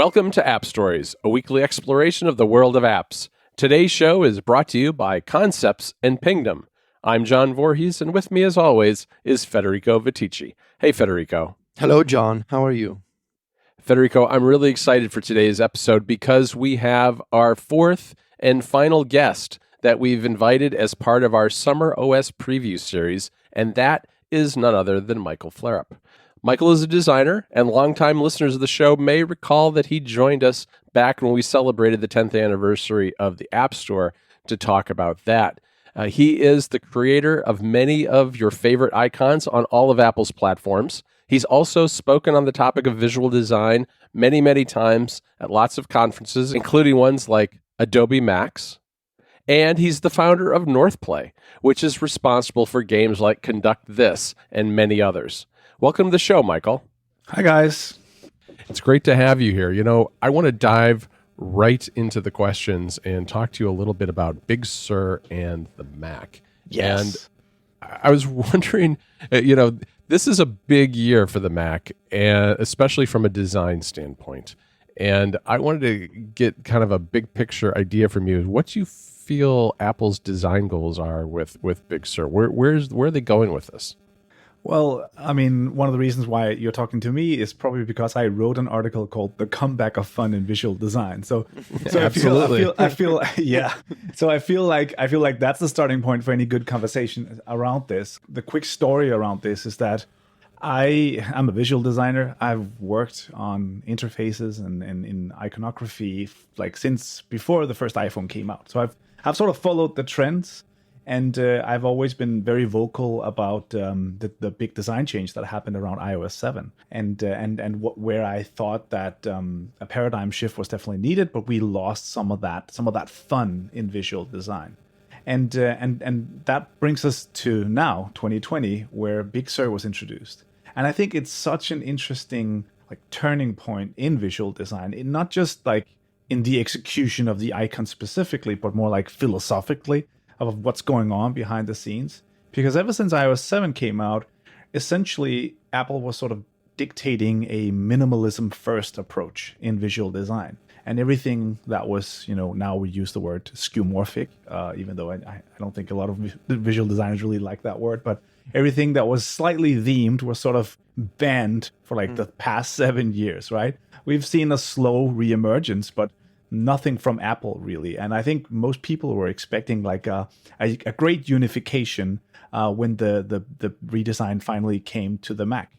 Welcome to AppStories, a weekly exploration of the world of apps. Today's show is brought to you by Concepts and Pingdom. I'm John Voorhees, and with me, as always, is Federico Viticci. Hey, Federico. Hello, John. How are you? Federico, I'm really excited for today's episode because we have our fourth and final guest that we've invited as part of our Summer OS Preview series, and that is none other than Michael Flarup. Michael is a designer, and longtime listeners of the show may recall that he joined us back when we celebrated the 10th anniversary of the App Store to talk about that. He is the creator of many of your favorite icons on all of Apple's platforms. He's also spoken on the topic of visual design many, many times at lots of conferences, including ones like Adobe Max. And he's the founder of Northplay, which is responsible for games like Conduct This and many others. Welcome to the show, Michael. Hi, guys. It's great to have you here. You know, I want to dive right into the questions and talk to you a little bit about Big Sur and the Mac. Yes. And I was wondering, this is a big year for the Mac, and especially from a design standpoint. And I wanted to get kind of a big picture idea from you. What do you feel Apple's design goals are with Big Sur? Where are they going with this? Well, I mean, one of the reasons why you're talking to me is probably because I wrote an article called "The Comeback of Fun in Visual Design." So Absolutely. I feel, yeah. So I feel like that's the starting point for any good conversation around this. The quick story around this is that I'm a visual designer. I've worked on interfaces and in iconography like since before the first iPhone came out. So I've sort of followed the trends. And I've always been very vocal about the big design change that happened around iOS 7, and where I thought that a paradigm shift was definitely needed, but we lost some of that fun in visual design, and that brings us to now 2020, where Big Sur was introduced, and I think it's such an interesting turning point in visual design, not just in the execution of the icon specifically, but more philosophically of what's going on behind the scenes. Because ever since iOS 7 came out, essentially Apple was sort of dictating a minimalism first approach in visual design. And everything that was, now we use the word skeuomorphic, even though I don't think a lot of visual designers really like that word, but everything that was slightly themed was sort of banned for the past 7 years, right? We've seen a slow reemergence, but nothing from Apple really, and I think most people were expecting a great unification when the redesign finally came to the Mac,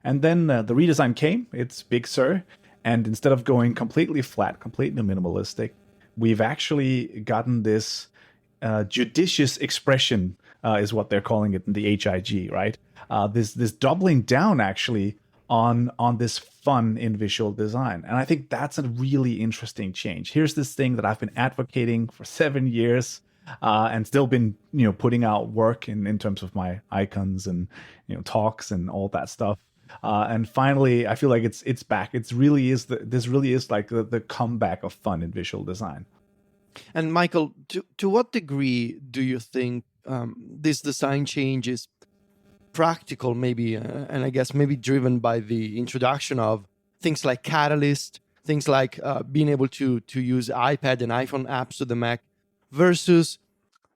and then the redesign came. It's Big Sur, and instead of going completely flat, completely minimalistic, we've actually gotten this judicious expression, is what they're calling it in the HIG, right? This doubling down actually on this fun in visual design. And I think that's a really interesting change. Here's this thing that I've been advocating for 7 years and still been, putting out work in terms of my icons and, talks and all that stuff. And finally, I feel like it's back. This really is the comeback of fun in visual design. And Michael, to what degree do you think this design change is practical, maybe, and I guess maybe driven by the introduction of things like Catalyst, things like being able to use iPad and iPhone apps to the Mac, versus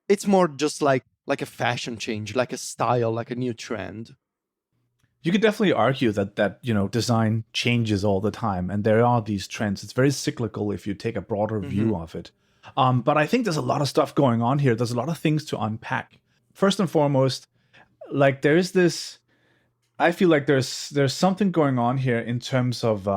it's more just like a fashion change, like a style, like a new trend? You could definitely argue that design changes all the time, and there are these trends. It's very cyclical if you take a broader view of it. But I think there's a lot of stuff going on here. There's a lot of things to unpack. First and foremost, there is this. I feel like there's something going on here in terms of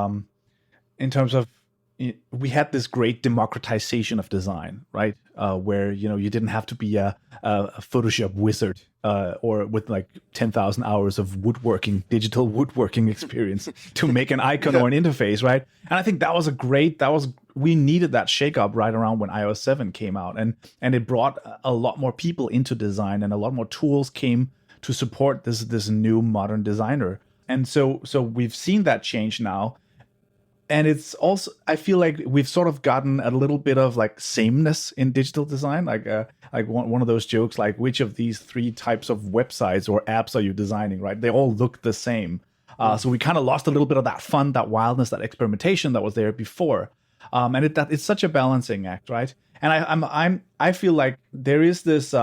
we had this great democratization of design, right? Where you didn't have to be a Photoshop wizard or with 10,000 hours of digital woodworking experience to make an icon or an interface, right? And I think we needed that shakeup right around when iOS 7 came out, and it brought a lot more people into design, and a lot more tools came to support this new modern designer. And so we've seen that change now. And it's also, I feel like we've sort of gotten a little bit of sameness in digital design, like one of those jokes, which of these 3 types of websites or apps are you designing, right? They all look the same. So we kind of lost a little bit of that fun, that wildness, that experimentation that was there before. And it's such a balancing act, right? And I feel like there is this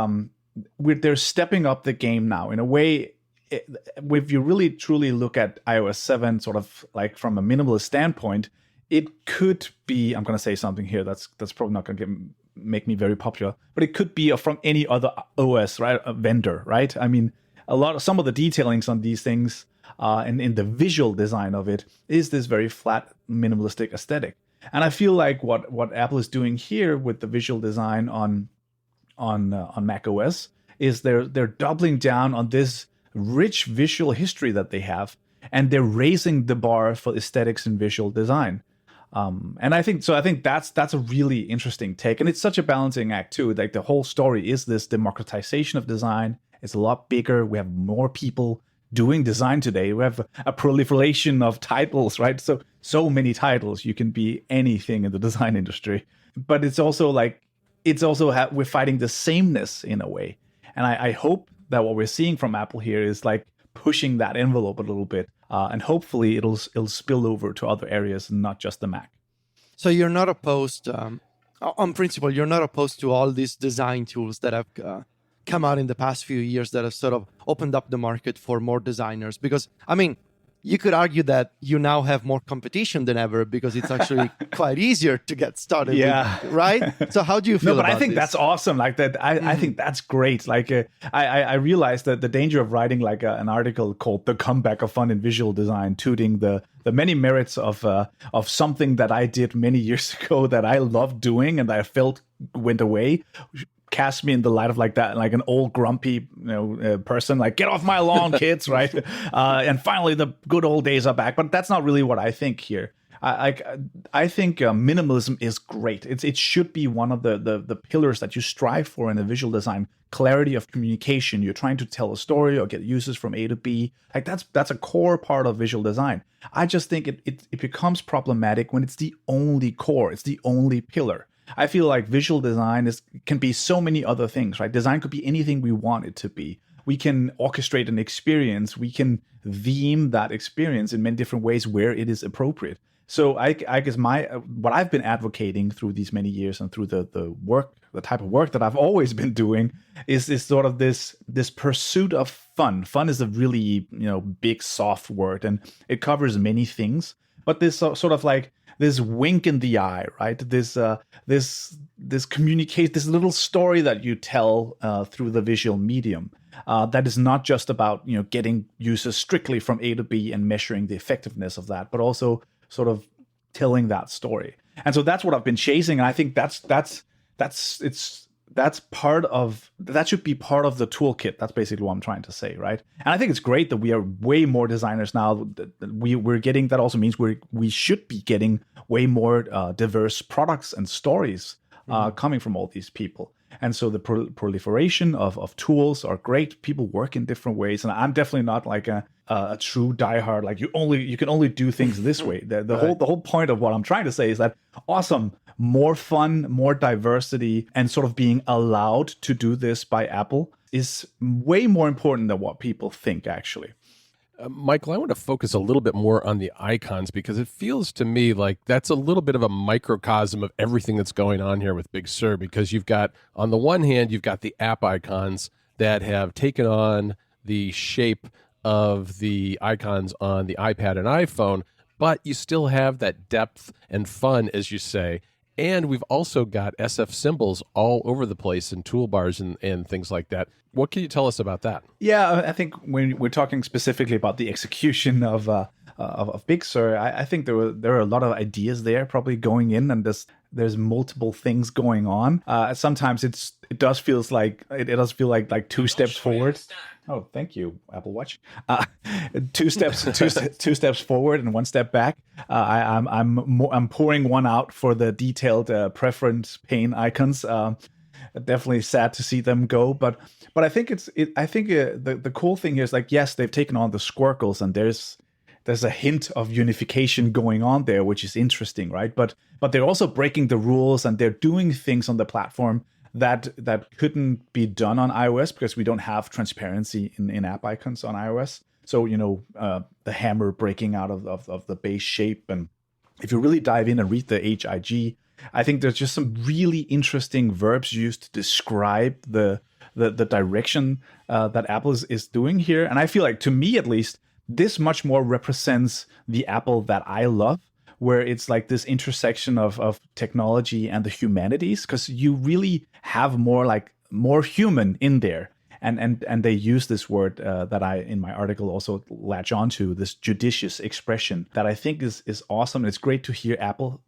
they're stepping up the game now in a way. If you really truly look at iOS 7, sort of like from a minimalist standpoint, it could be. I'm going to say something here that's probably not going to make me very popular, but it could be from any other OS, right? A vendor, right? I mean, some of the detailings on these things and in the visual design of it is this very flat, minimalistic aesthetic. And I feel like what Apple is doing here with the visual design on Mac OS is they're doubling down on this rich visual history that they have, and they're raising the bar for aesthetics and visual design. And I think that's a really interesting take, and it's such a balancing act too. Like the whole story is this democratization of design. It's a lot bigger. We have more people doing design today. We have a proliferation of titles, right? So many titles. You can be anything in the design industry. But it's also like we're fighting the sameness in a way. And I hope that what we're seeing from Apple here is like pushing that envelope a little bit, and hopefully it'll spill over to other areas, not just the Mac. So you're not opposed, on principle, you're not opposed to all these design tools that have come out in the past few years that have sort of opened up the market for more designers? Because, I mean, you could argue that you now have more competition than ever because it's actually quite easier to get started. Yeah. Right? So how do you feel about I think this? that's awesome. Like that, I think that's great. Like I realized that the danger of writing like an article called "The Comeback of Fun in Visual Design," tooting the many merits of something that I did many years ago that I loved doing and that I felt went away, cast me in the light of like that, like an old grumpy person, like get off my lawn, kids, right? And finally, the good old days are back. But that's not really what I think here. I think minimalism is great. It should be one of the pillars that you strive for in a visual design. Clarity of communication. You're trying to tell a story or get users from A to B. Like that's a core part of visual design. I just think it becomes problematic when it's the only core. It's the only pillar. I feel like visual design can be so many other things, right? Design could be anything we want it to be. We can orchestrate an experience. We can theme that experience in many different ways where it is appropriate. So I guess what I've been advocating through these many years and through the type of work that I've always been doing is sort of this pursuit of fun. Fun is a really big soft word, and it covers many things. But this sort of like this wink in the eye, right? This communicate, this little story that you tell through the visual medium that is not just about getting users strictly from A to B and measuring the effectiveness of that, but also sort of telling that story. And so that's what I've been chasing. And I think that should be part of the toolkit. That's basically what I'm trying to say, right? And I think it's great that we are way more designers now. We're getting, that also means we should be getting way more diverse products and stories coming from all these people. And so the proliferation of tools are great. People work in different ways, and I'm definitely not like a true diehard. Like you can only do things this way. The whole point of what I'm trying to say is that awesome, more fun, more diversity, and sort of being allowed to do this by Apple is way more important than what people think, actually. Michael, I want to focus a little bit more on the icons because it feels to me like that's a little bit of a microcosm of everything that's going on here with Big Sur, because you've got, on the one hand, you've got the app icons that have taken on the shape of the icons on the iPad and iPhone, but you still have that depth and fun, as you say. And we've also got SF symbols all over the place in toolbars and things like that. What can you tell us about that? Yeah, I think when we're talking specifically about the execution of Big Sur, I think there are a lot of ideas there probably going in, and there's multiple things going on. Sometimes it does feel like two steps forward. Oh, thank you, Apple Watch. Two steps forward and one step back. I'm pouring one out for the detailed preference pane icons. Definitely sad to see them go, but I think the cool thing here is like, yes, they've taken on the squircles, and there's a hint of unification going on there, which is interesting, right? But they're also breaking the rules, and they're doing things on the platform that couldn't be done on iOS because we don't have transparency in app icons on iOS. So, the hammer breaking out of the base shape. And if you really dive in and read the HIG, I think there's just some really interesting verbs used to describe the direction that Apple is doing here. And I feel like, to me at least, this much more represents the Apple that I love, where it's like this intersection of technology and the humanities, because you really have more human in there. And they use this word that I, in my article, also latch onto, this judicious expression that I think is awesome. It's great to hear Apple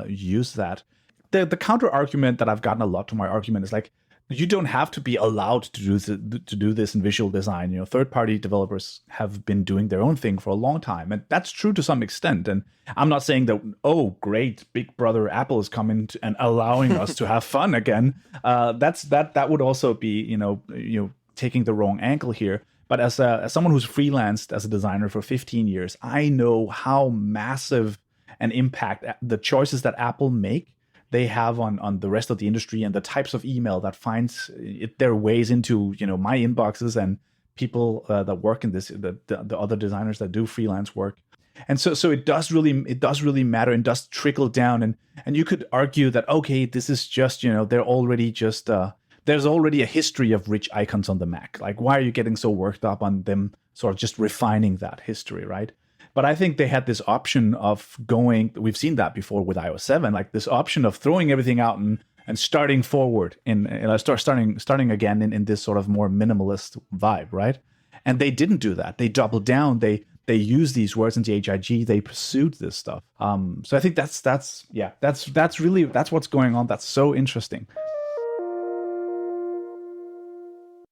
use that. The counter argument that I've gotten a lot to my argument is like, you don't have to be allowed to do this in visual design. Third-party developers have been doing their own thing for a long time, and that's true to some extent. And I'm not saying that, oh, great, big brother Apple is coming and allowing us to have fun again. That would also be taking the wrong angle here. But as someone who's freelanced as a designer for 15 years, I know how massive an impact the choices that Apple make they have on the rest of the industry, and the types of email that finds their ways into my inboxes and people that work in this, the other designers that do freelance work. And so it does really matter and does trickle down. And you could argue that, okay, this is just they're already just there's already a history of rich icons on the Mac. Like, why are you getting so worked up on them sort of just refining that history, right? But I think they had this option of going, we've seen that before with iOS 7, like this option of throwing everything out and starting forward starting again in this sort of more minimalist vibe, right? And they didn't do that. They doubled down. They used these words in the HIG. They pursued this stuff. So I think that's what's going on. That's so interesting.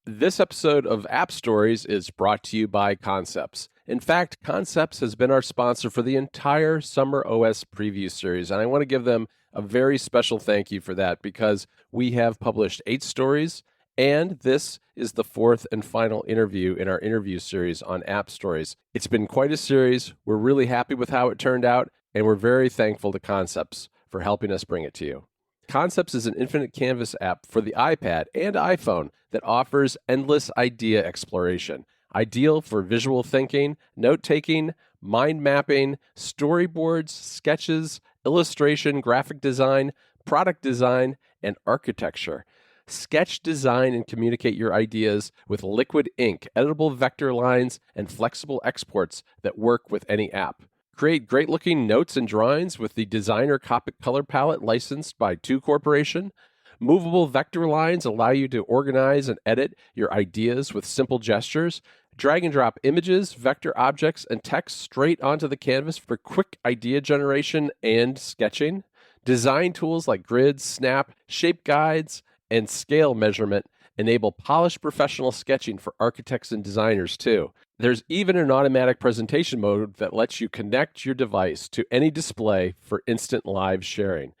This episode of AppStories is brought to you by Concepts. In fact, Concepts has been our sponsor for the entire Summer OS preview series, and I want to give them a very special thank you for that, because we have published 8 stories, and this is the 4th and final interview in our interview series on AppStories. It's been quite a series. We're really happy with how it turned out, and we're very thankful to Concepts for helping us bring it to you. Concepts is an infinite canvas app for the iPad and iPhone that offers endless idea exploration. Ideal for visual thinking, note-taking, mind mapping, storyboards, sketches, illustration, graphic design, product design, and architecture. Sketch, design, and communicate your ideas with liquid ink, editable vector lines, and flexible exports that work with any app. Create great-looking notes and drawings with the Designer Copic color palette licensed by 2 Corporation. Movable vector lines allow you to organize and edit your ideas with simple gestures. Drag and drop images, vector objects, and text straight onto the canvas for quick idea generation and sketching. Design tools like grids, snap, shape guides, and scale measurement enable polished professional sketching for architects and designers too. There's even an automatic presentation mode that lets you connect your device to any display for instant live sharing.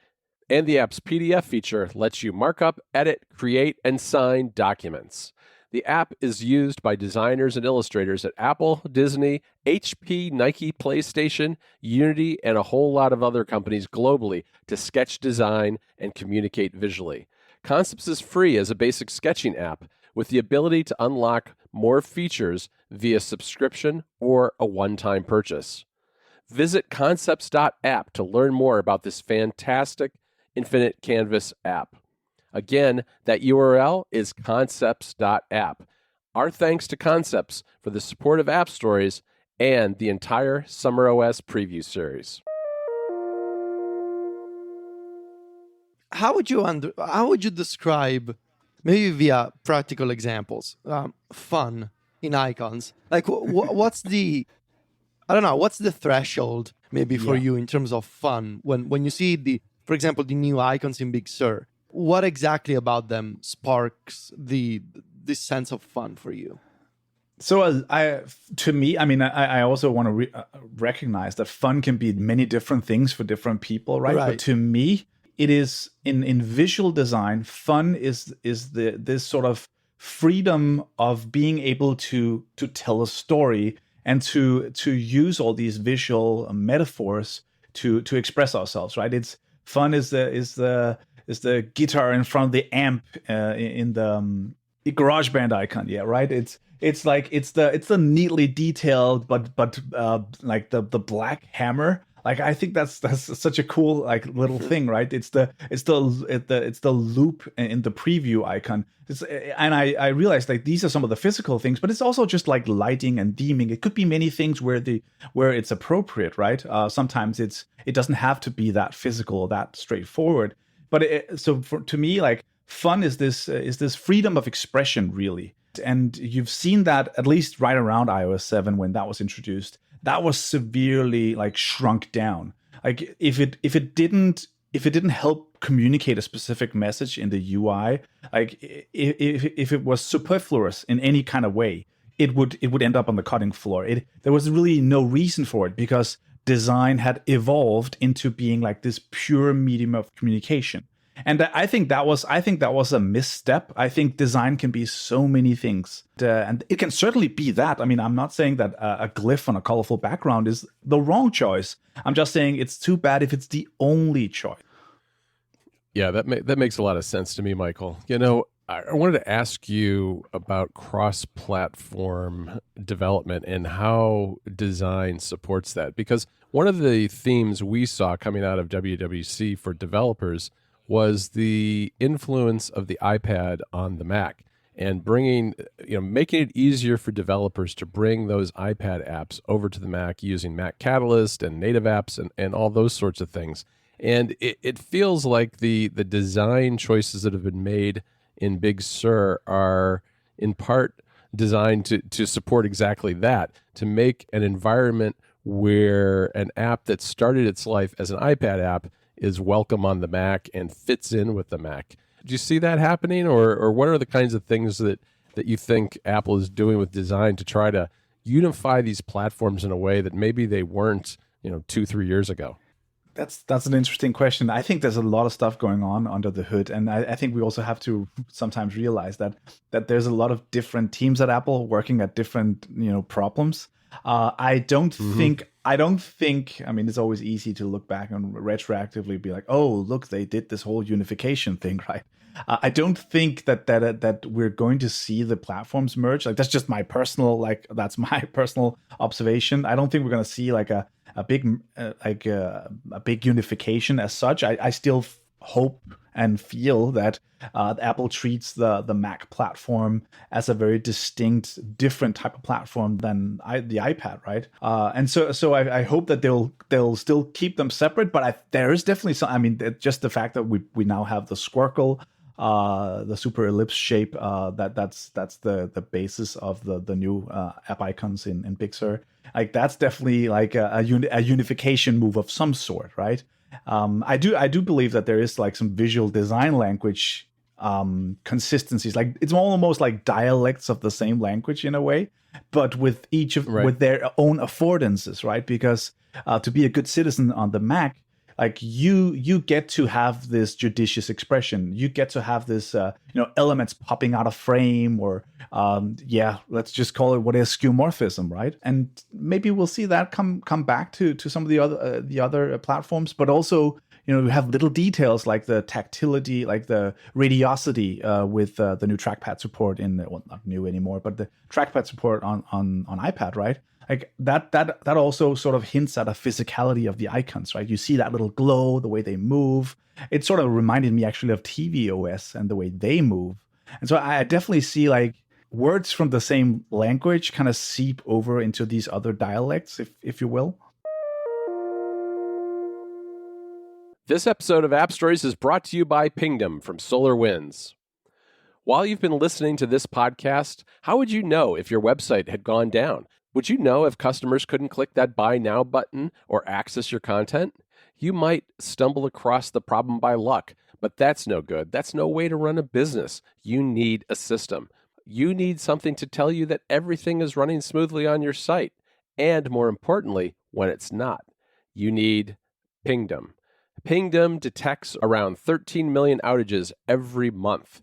And the app's PDF feature lets you mark up, edit, create, and sign documents. The app is used by designers and illustrators at Apple, Disney, HP, Nike, PlayStation, Unity, and a whole lot of other companies globally to sketch, design, and communicate visually. Concepts is free as a basic sketching app with the ability to unlock more features via subscription or a one-time purchase. Visit concepts.app to learn more about this fantastic Infinite Canvas app. Again, that URL is concepts.app. Our thanks to Concepts for the support of AppStories and the entire Summer OS preview series. How would you describe, maybe via practical examples, fun in icons? Like, what's the threshold maybe for you in terms of fun when you see for example, the new icons in Big Sur? What exactly about them sparks this sense of fun for you? So to me, I also want to recognize that fun can be many different things for different people, right? But to me, it is in visual design, fun is this sort of freedom of being able to tell a story and to use all these visual metaphors to express ourselves, right? It's fun is the guitar in front of the amp in GarageBand icon, yeah, right. It's like it's the neatly detailed, but like the black hammer. Like I think that's such a cool like little thing, right? It's the loop in the preview icon. And I realized like these are some of the physical things, but it's also just like lighting and theming. It could be many things where it's appropriate, right? Sometimes it doesn't have to be that physical or that straightforward. But to me, like fun is this freedom of expression, really. And you've seen that at least right around iOS 7 when that was introduced. That was severely like shrunk down. Like if it didn't help communicate a specific message in the UI, like if it was superfluous in any kind of way, it would end up on the cutting floor. There was really no reason for it because design had evolved into being like this pure medium of communication. And I think that was a misstep. I think design can be so many things, and it can certainly be that. I mean, I'm not saying that a glyph on a colorful background is the wrong choice. I'm just saying it's too bad if it's the only choice. Yeah, that makes a lot of sense to me, Michael. You know, I wanted to ask you about cross-platform development and how design supports that, because one of the themes we saw coming out of WWC for developers was the influence of the iPad on the Mac and making it easier for developers to bring those iPad apps over to the Mac using Mac Catalyst and native apps and all those sorts of things. And it feels like the design choices that have been made in Big Sur are in part designed to support exactly that, to make an environment where an app that started its life as an iPad app is welcome on the Mac and fits in with the Mac. Do you see that happening, or what are the kinds of things that you think Apple is doing with design to try to unify these platforms in a way that maybe they weren't, 2-3 years ago? That's an interesting question. I think there's a lot of stuff going on under the hood, and I think we also have to sometimes realize that there's a lot of different teams at Apple working at different problems. I don't think. I mean, it's always easy to look back and retroactively be like, "Oh, look, they did this whole unification thing, right?" I don't think that we're going to see the platforms merge. Like that's just my personal observation. I don't think we're going to see like a big unification as such. I still hope and feel that Apple treats the Mac platform as a very distinct, different type of platform than the iPad, right? And so I hope that they'll still keep them separate. But there is definitely some. I mean, just the fact that we now have the Squircle, the super ellipse shape, that's the basis of the new app icons in Big Sur. Like that's definitely like a unification move of some sort, right? I do believe that there is like some visual design language consistencies. Like it's almost like dialects of the same language in a way, but with with their own affordances, right? Because to be a good citizen on the Mac, like you get to have this judicious expression. You get to have this elements popping out of frame, or let's just call it what is skeuomorphism, right? And maybe we'll see that come back to some of the other platforms, but also we have little details like the tactility, like the radiosity with the new trackpad support not new anymore, but the trackpad support on iPad, right? Like that also sort of hints at a physicality of the icons, right? You see that little glow, the way they move. It sort of reminded me actually of tvOS and the way they move. And so I definitely see like words from the same language kind of seep over into these other dialects, if you will. This episode of AppStories is brought to you by Pingdom from SolarWinds. While you've been listening to this podcast, how would you know if your website had gone down? Would you know if customers couldn't click that Buy Now button or access your content? You might stumble across the problem by luck, but that's no good. That's no way to run a business. You need a system. You need something to tell you that everything is running smoothly on your site. And more importantly, when it's not. You need Pingdom. Pingdom detects around 13 million outages every month.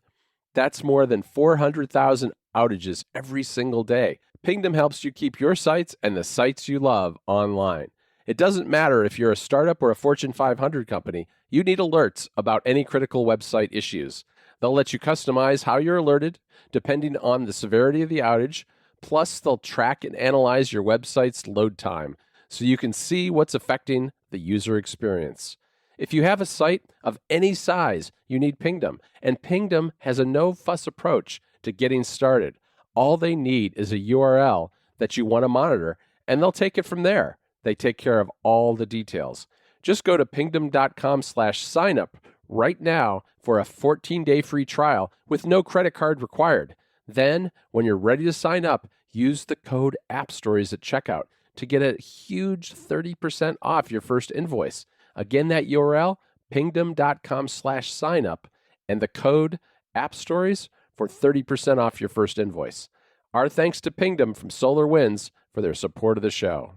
That's more than 400,000 outages every single day. Pingdom helps you keep your sites and the sites you love online. It doesn't matter if you're a startup or a Fortune 500 company, you need alerts about any critical website issues. They'll let you customize how you're alerted depending on the severity of the outage. Plus, they'll track and analyze your website's load time so you can see what's affecting the user experience. If you have a site of any size, you need Pingdom, and Pingdom has a no-fuss approach to getting started. All they need is a URL that you want to monitor, and they'll take it from there. They take care of all the details. Just go to pingdom.com/signup right now for a 14-day free trial with no credit card required. Then, when you're ready to sign up, use the code AppStories at checkout to get a huge 30% off your first invoice. Again, that URL, pingdom.com/signup, and the code AppStories for 30% off your first invoice. Our thanks to Pingdom from SolarWinds for their support of the show.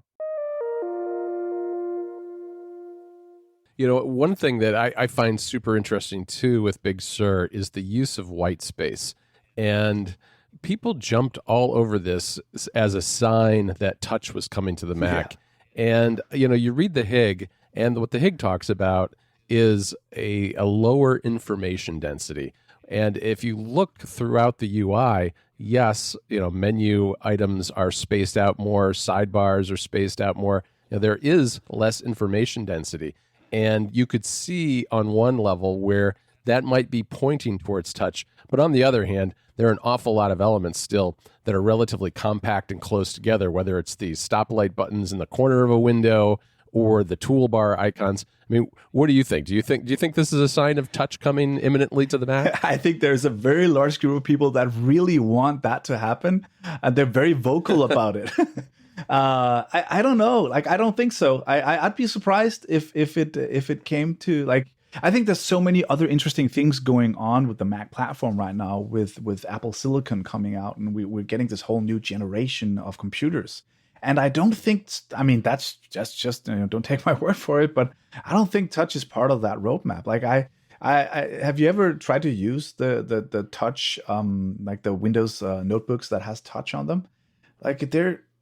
You know, one thing that I find super interesting too with Big Sur is the use of white space. And people jumped all over this as a sign that touch was coming to the Mac. Yeah. And, you know, you read the HIG, and what the HIG talks about is a lower information density. And if you look throughout the UI, yes, you know, menu items are spaced out more, sidebars are spaced out more. You know, there is less information density. And you could see on one level where that might be pointing towards touch. But on the other hand, there are an awful lot of elements still that are relatively compact and close together, whether it's the stoplight buttons in the corner of a window or the toolbar icons. I mean, what do you think? Do you think this is a sign of touch coming imminently to the Mac? I think there's a very large group of people that really want that to happen, and they're very vocal about it. I don't know. Like, I don't think so. I'd be surprised if it came to, like, I think there's so many other interesting things going on with the Mac platform right now with Apple Silicon coming out, and we're getting this whole new generation of computers. And I don't think, I mean, that's just you know, don't take my word for it, but I don't think touch is part of that roadmap. Like, I have you ever tried to use the touch, like the Windows notebooks that has touch on them? Like,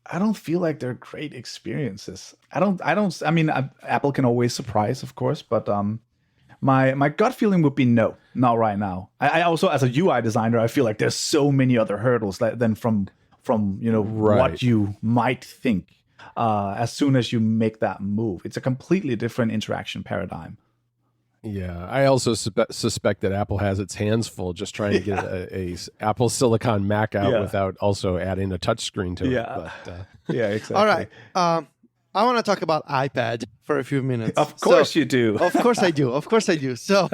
I don't feel like they're great experiences. I mean, Apple can always surprise, of course, but my gut feeling would be no, not right now. I also, as a UI designer, I feel like there's so many other hurdles than from you know, right, what you might think as soon as you make that move. It's a completely different interaction paradigm. Yeah, I also suspect that Apple has its hands full just trying to get a Apple Silicon Mac out without also adding a touchscreen to it. But, yeah, exactly. All right. I want to talk about iPad for a few minutes. Of course you do. Of course I do. Of course I do. So,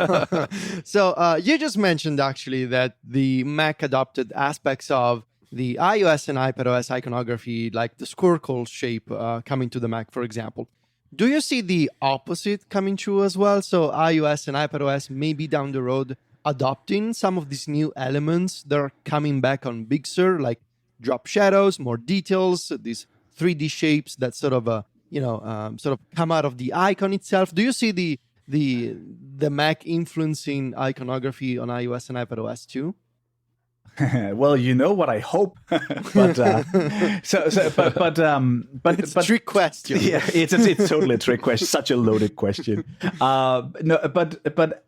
you just mentioned actually that the Mac adopted aspects of the iOS and iPadOS iconography, like the squircle shape coming to the Mac, for example. Do you see the opposite coming true as well? So iOS and iPadOS maybe down the road adopting some of these new elements that are coming back on Big Sur, like drop shadows, more details, these 3D shapes that sort of come out of the icon itself. Do you see the Mac influencing iconography on iOS and iPadOS too? Well, you know what I hope, but it's a trick question. Yeah, it's totally a trick question. Such a loaded question. No, but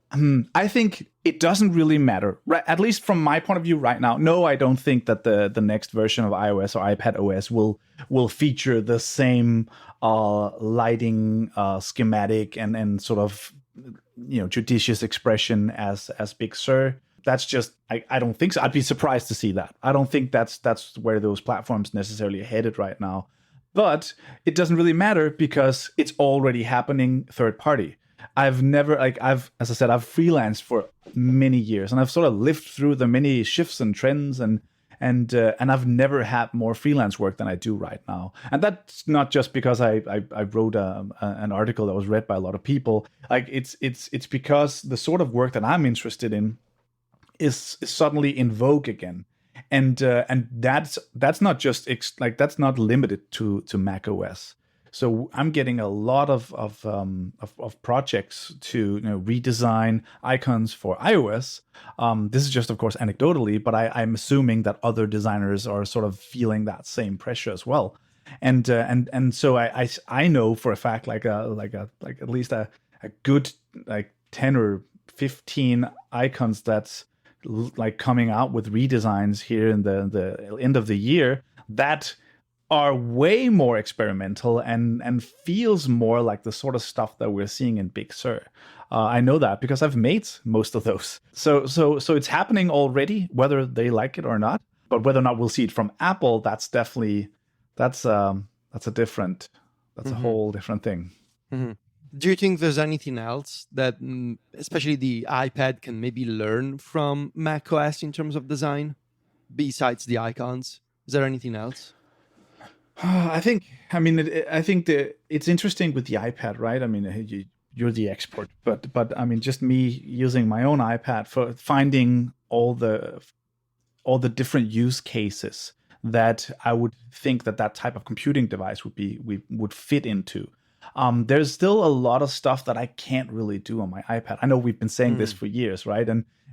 I think it doesn't really matter, right? At least from my point of view, right now. No, I don't think that the next version of iOS or iPadOS will feature the same lighting schematic and sort of, you know, judicious expression as Big Sur. That's just, I don't think so. I'd be surprised to see that. I don't think that's where those platforms necessarily are headed right now. But it doesn't really matter because it's already happening third party. As I said, I've freelanced for many years, and I've sort of lived through the many shifts and trends, and I've never had more freelance work than I do right now. And that's not just because I wrote an article that was read by a lot of people. Like, it's because the sort of work that I'm interested in is suddenly in vogue again, and that's not just that's not limited to Mac OS. So I'm getting a lot of projects to, you know, redesign icons for iOS. This is just, of course, anecdotally, but I'm assuming that other designers are sort of feeling that same pressure as well. And so I know for a fact like at least a good like 10 or 15 icons like coming out with redesigns here in the end of the year that are way more experimental and feels more like the sort of stuff that we're seeing in Big Sur. I know that because I've made most of those. So it's happening already, whether they like it or not. But whether or not we'll see it from Apple, that's definitely that's a whole different thing. Mm-hmm. Do you think there's anything else that, especially the iPad, can maybe learn from macOS in terms of design, besides the icons? Is there anything else? I think it's interesting with the iPad, right? I mean, you're the expert, but I mean, just me using my own iPad for finding all the different use cases that I would think that type of computing device would fit into. There's still a lot of stuff that I can't really do on my iPad. I know we've been saying this for years, right?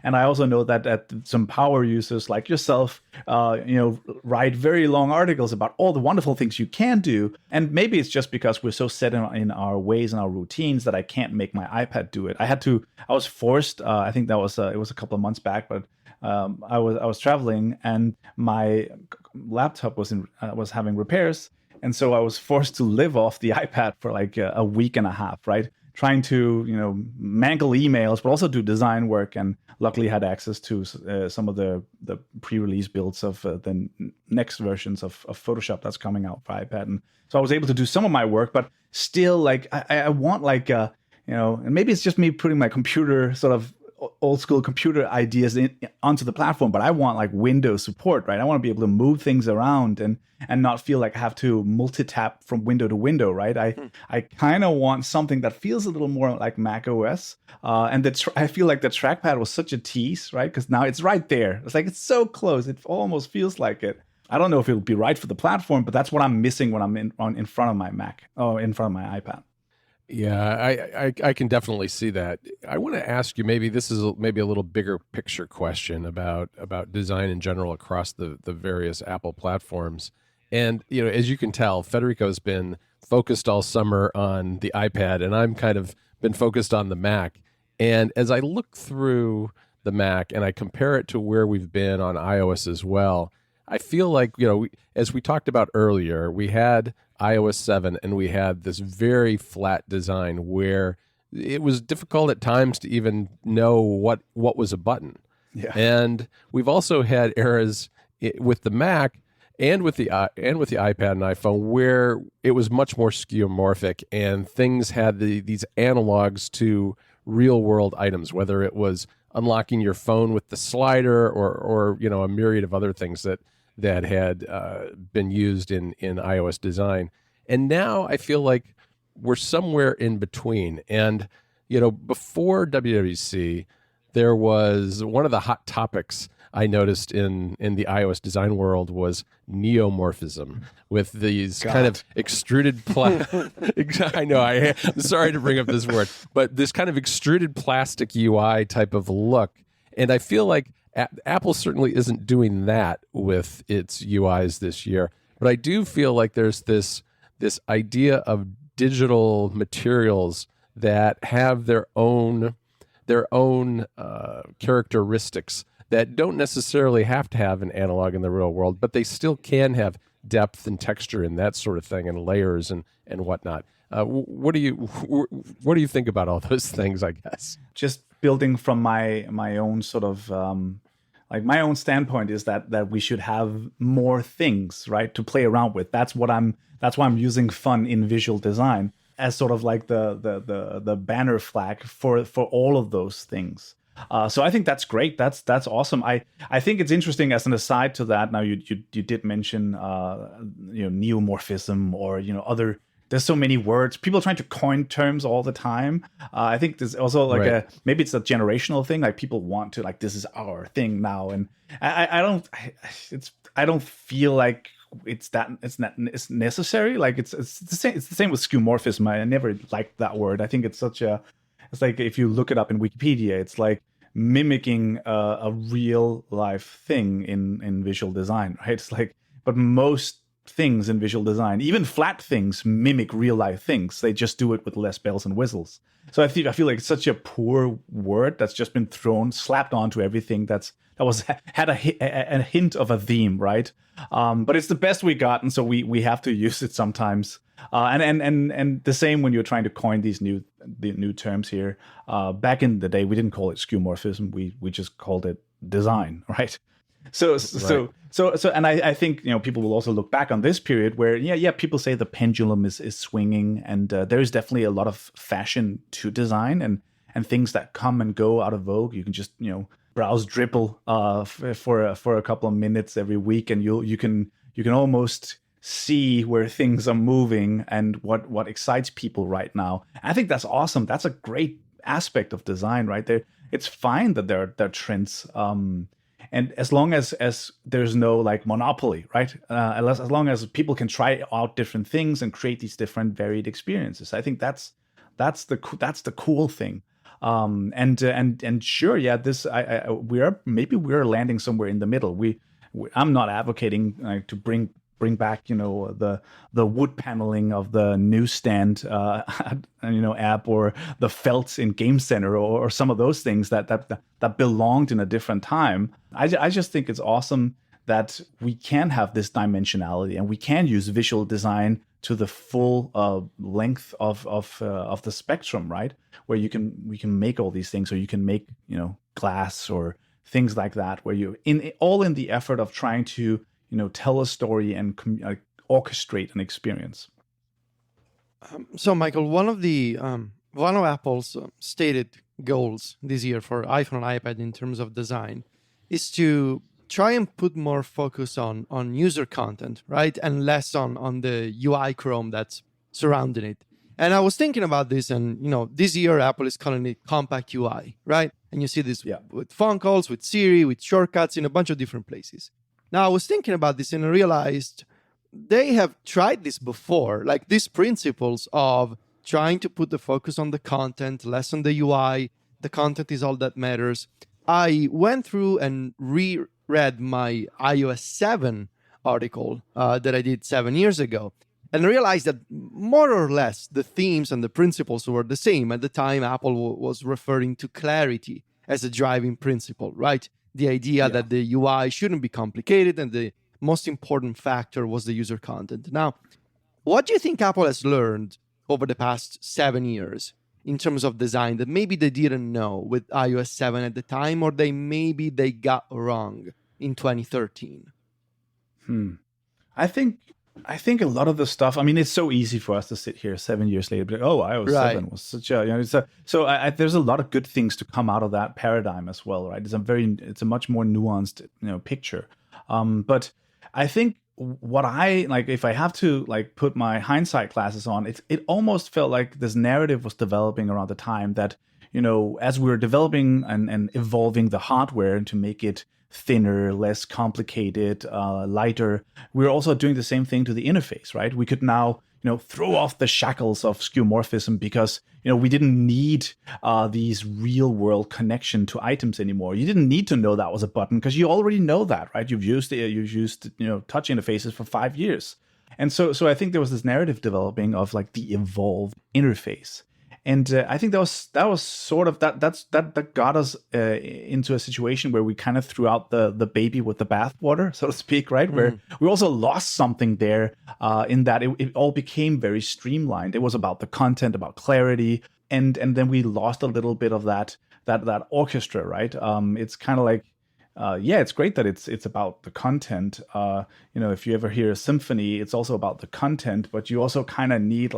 And I also know that some power users like yourself, write very long articles about all the wonderful things you can do. And maybe it's just because we're so set in our ways and our routines that I can't make my iPad do it. I was forced. I think that was it was a couple of months back, but I was traveling and my laptop was having repairs. And so I was forced to live off the iPad for like a week and a half, right? Trying to, mangle emails, but also do design work. And luckily had access to some of the pre-release builds of the next versions of Photoshop that's coming out for iPad. And so I was able to do some of my work, but still like, I want like, and maybe it's just me putting my computer sort of old school computer ideas onto the platform, but I want like Windows support, right? I want to be able to move things around and not feel like I have to multi-tap from window to window, right? I kind of want something that feels a little more like Mac OS. And I feel like the trackpad was such a tease, right? Because now it's right there. It's like, it's so close. It almost feels like it. I don't know if it'll be right for the platform, but that's what I'm missing when I'm in front of my Mac, in front of my iPad. Yeah, I can definitely see that. I want to ask you, maybe this is maybe a little bigger picture question about design in general across the various Apple platforms. And, as you can tell, Federico's been focused all summer on the iPad, and I'm kind of been focused on the Mac. And as I look through the Mac and I compare it to where we've been on iOS as well, I feel like, as we talked about earlier, we had iOS 7 and we had this very flat design where it was difficult at times to even know what was a button. Yeah. And we've also had eras with the Mac and with the iPad and iPhone where it was much more skeuomorphic and things had these analogs to real world items, whether it was unlocking your phone with the slider or a myriad of other things that had been used in iOS design. And now I feel like we're somewhere in between. And, before WWDC, there was one of the hot topics I noticed in the iOS design world was neomorphism with these kind of extruded I know, I'm sorry to bring up this word, but this kind of extruded plastic UI type of look. And I feel like Apple certainly isn't doing that with its UIs this year, but I do feel like there's this idea of digital materials that have their own characteristics that don't necessarily have to have an analog in the real world, but they still can have depth and texture and that sort of thing, and layers and whatnot. What do you think about all those things? I guess just building from my own sort of like my own standpoint is that we should have more things, right, to play around with. That's why I'm using fun in visual design as sort of like the banner flag for all of those things. So I think that's great. That's awesome. I think it's interesting as an aside to that. Now you did mention neomorphism or other. There's so many words. People are trying to coin terms all the time. I think there's also like maybe it's a generational thing. Like people want to this is our thing now, and I don't feel like it's necessary. Like it's the same. It's the same with skeuomorphism. I never liked that word. I think it's like if you look it up in Wikipedia, it's like mimicking a real life thing in visual design, right? It's like, but most things in visual design. Even flat things mimic real life things. They just do it with less bells and whistles. So I feel like it's such a poor word that's just been slapped onto everything had a hint of a theme, right? But it's the best we got, and so we have to use it sometimes. And the same when you're trying to coin the new terms here. Back in the day, we didn't call it skeuomorphism. We just called it design, right? So and I think people will also look back on this period where people say the pendulum is swinging, and there is definitely a lot of fashion to design and things that come and go out of vogue. You can just browse Dribble for a couple of minutes every week, and you can almost see where things are moving and what excites people right now. I think that's awesome. That's a great aspect of design right there. It's fine that there are trends. And as long as there's no like monopoly, right? As long as people can try out different things and create these different varied experiences, I think that's the cool thing. And sure, yeah, we're landing somewhere in the middle. I'm not advocating to bring back the wood paneling of the newsstand app, or the felts in Game Center, or some of those things that belonged in a different time. I just think it's awesome that we can have this dimensionality and we can use visual design to the full length of the spectrum, right? Where we can make all these things, or you can make glass or things like that, where you in the effort of trying to tell a story and orchestrate an experience. So, Michael, one of Apple's stated goals this year for iPhone and iPad in terms of design is to try and put more focus on user content, right, and less on the UI Chrome that's surrounding it. And I was thinking about this, and this year Apple is calling it compact UI, right? And you see this with phone calls, with Siri, with shortcuts in a bunch of different places. Now, I was thinking about this and I realized they have tried this before, like these principles of trying to put the focus on the content, less on the UI. The content is all that matters. I went through and reread my iOS 7 article that I did 7 years ago, and realized that more or less the themes and the principles were the same. At the time, Apple was referring to clarity as a driving principle, right? The idea that the UI shouldn't be complicated, and the most important factor was the user content. Now, what do you think Apple has learned over the past 7 years in terms of design that maybe they didn't know with iOS 7 at the time, or maybe they got wrong in 2013? I think a lot of the stuff, I mean, it's so easy for us to sit here 7 years later, but iOS 7 was such a, there's a lot of good things to come out of that paradigm as well, right? It's a much more nuanced, picture. But I think what if I have to put my hindsight glasses on, it almost felt like this narrative was developing around the time that, as we were developing and evolving the hardware to make it thinner, less complicated, lighter, we're also doing the same thing to the interface, right? We could now, throw off the shackles of skeuomorphism because, we didn't need these real world connection to items anymore. You didn't need to know that was a button because you already know that, right? You've used touch interfaces for 5 years. And so I think there was this narrative developing of the evolved interface. And I think that was sort of that got us into a situation where we kind of threw out the baby with the bathwater, so to speak, right? Where we also lost something there in that it all became very streamlined. It was about the content, about clarity, and then we lost a little bit of that orchestra, right? It's kind of like, it's great that it's about the content. If you ever hear a symphony, it's also about the content, but you also kind of need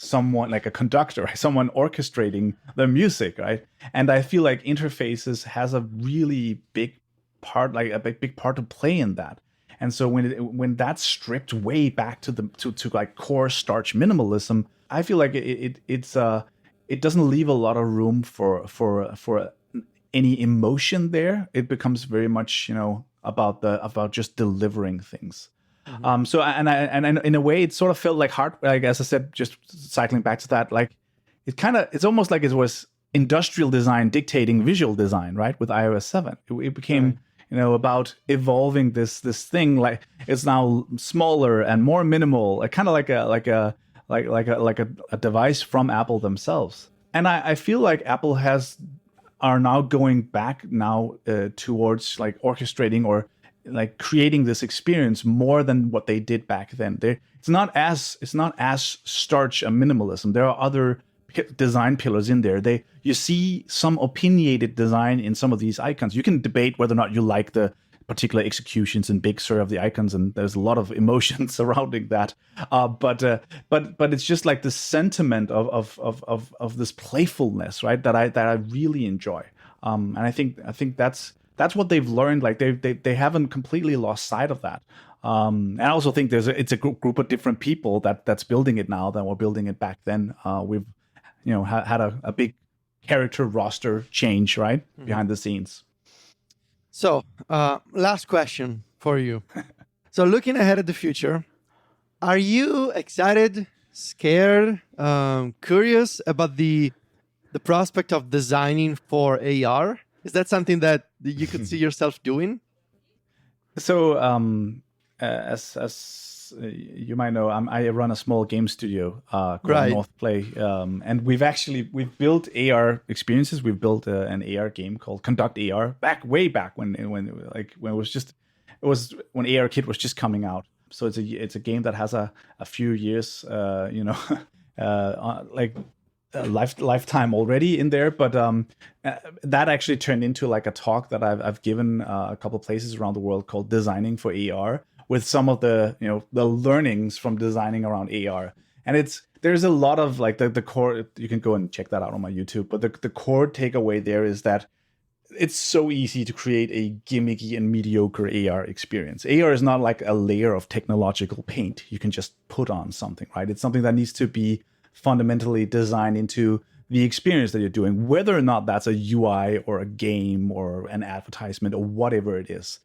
someone like a conductor, right? Someone orchestrating the music, right? And I feel like interfaces has a really big part, a big part to play in that. And so when that's stripped way back to core starch minimalism, I feel like it doesn't leave a lot of room for any emotion there. It becomes very much about just delivering things. So in a way, it sort of felt like as I said, just cycling back to that, it's almost like it was industrial design dictating visual design, right? With iOS 7, it became about evolving this thing. Like it's now smaller and more minimal, kind of like a device from Apple themselves. And I feel like Apple are now going back now towards like orchestrating or like creating this experience more than what they did back then. It's not as starch and minimalism. There are other design pillars in there. You see some opinionated design in some of these icons. You can debate whether or not you like the particular executions in Big Sur of the icons, and there's a lot of emotion surrounding that. But it's just like the sentiment of this playfulness, right? That I really enjoy. And I think that's what they've learned. Like they haven't completely lost sight of that. And I also think it's a group of different people that's building it now than were building it back then. We've had a big character roster change, right, behind the scenes. So, last question for you. So, looking ahead at the future, are you excited, scared, curious about the prospect of designing for AR? Is that something that you could see yourself doing? So, as you might know, I run a small game studio called North Play, and we've built AR experiences. We've built an AR game called Conduct AR way back when ARKit was just coming out. So it's a game that has a few years, lifetime already in there. But that actually turned into like a talk that I've given a couple places around the world called Designing for AR, with some of the the learnings from designing around AR. And there's a lot of like the core. You can go and check that out on my YouTube. But the core takeaway there is that it's so easy to create a gimmicky and mediocre AR experience. AR is not like a layer of technological paint you can just put on something, right? It's something that needs to be fundamentally designed into the experience that you're doing, whether or not that's a UI or a game or an advertisement or whatever it is.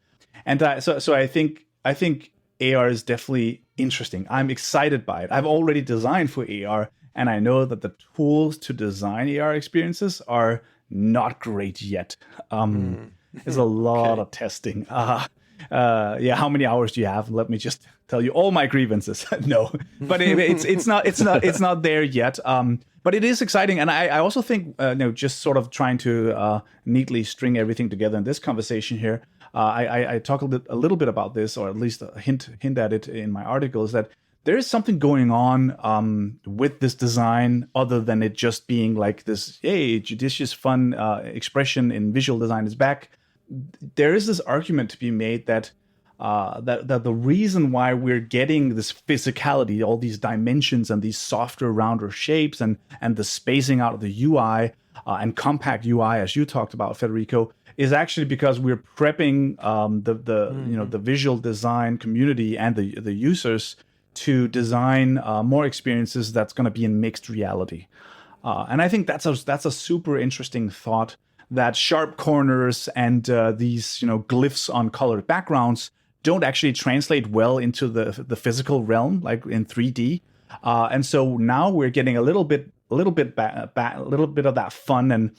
And so I think AR is definitely interesting. I'm excited by it. I've already designed for AR, and I know that the tools to design AR experiences are not great yet. There's a lot of testing. How many hours do you have? Let me just tell you all my grievances. No, but it's not there yet. But it is exciting, and I also think just sort of trying to neatly string everything together in this conversation here. I talk a little bit about this, or at least hint at it in my article, is that there is something going on with this design other than it just being like this, hey, judicious, fun expression in visual design is back. There is this argument to be made that the reason why we're getting this physicality, all these dimensions and these softer, rounder shapes and the spacing out of the UI and compact UI, as you talked about, Federico, is actually because we're prepping the visual design community and the users to design more experiences that's going to be in mixed reality. And I think that's a super interesting thought, that sharp corners and these glyphs on colored backgrounds don't actually translate well into the physical realm, like in 3D. And so now we're getting a little bit of that fun and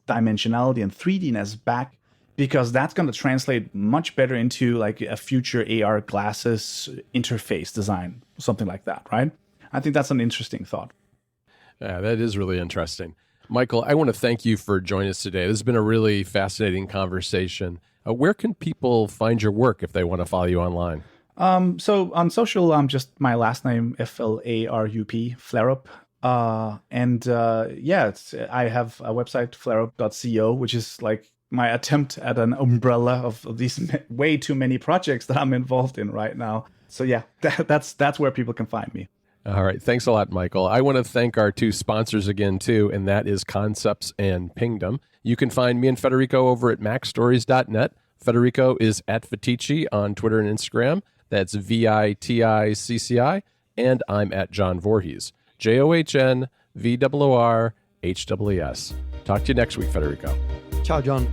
dimensionality and 3Dness back, because that's going to translate much better into like a future AR glasses interface design, something like that, right? I think that's an interesting thought. Yeah, that is really interesting. Michael, I want to thank you for joining us today. This has been a really fascinating conversation. Where can people find your work if they want to follow you online? So on social, I'm just my last name, Flarup, Flarup. I have a website, flarup.co, which is like my attempt at an umbrella of these way too many projects that I'm involved in right now. So yeah, that's where people can find me. All right. Thanks a lot, Michael. I want to thank our two sponsors again, too, and that is Concepts and Pingdom. You can find me and Federico over at MacStories.net. Federico is at Fetici on Twitter and Instagram. That's VITICCI. And I'm at John Voorhees, JOHNVOORHWS. Talk to you next week, Federico. Ciao, John.